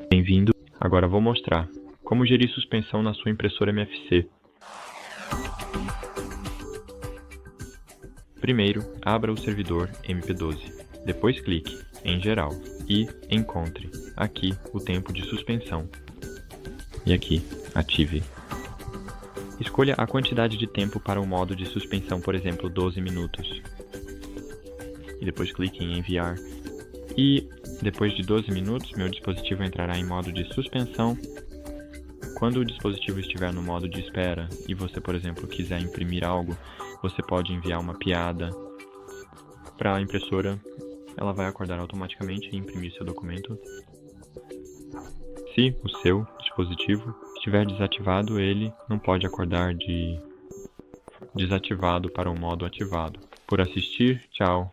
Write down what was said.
Bem-vindo! Agora vou mostrar como gerir suspensão na sua impressora MFC. Primeiro, abra o servidor MP12. Depois clique em Geral e encontre aqui o tempo de suspensão. E aqui, ative. Escolha a quantidade de tempo para o modo de suspensão, por exemplo, 12 minutos. E depois clique em Enviar. E depois de 12 minutos, meu dispositivo entrará em modo de suspensão. Quando o dispositivo estiver no modo de espera e você, por exemplo, quiser imprimir algo, você pode enviar uma piada para a impressora. Ela vai acordar automaticamente e imprimir seu documento. Se o seu dispositivo estiver desativado, ele não pode acordar de desativado para o modo ativado. Por assistir, tchau!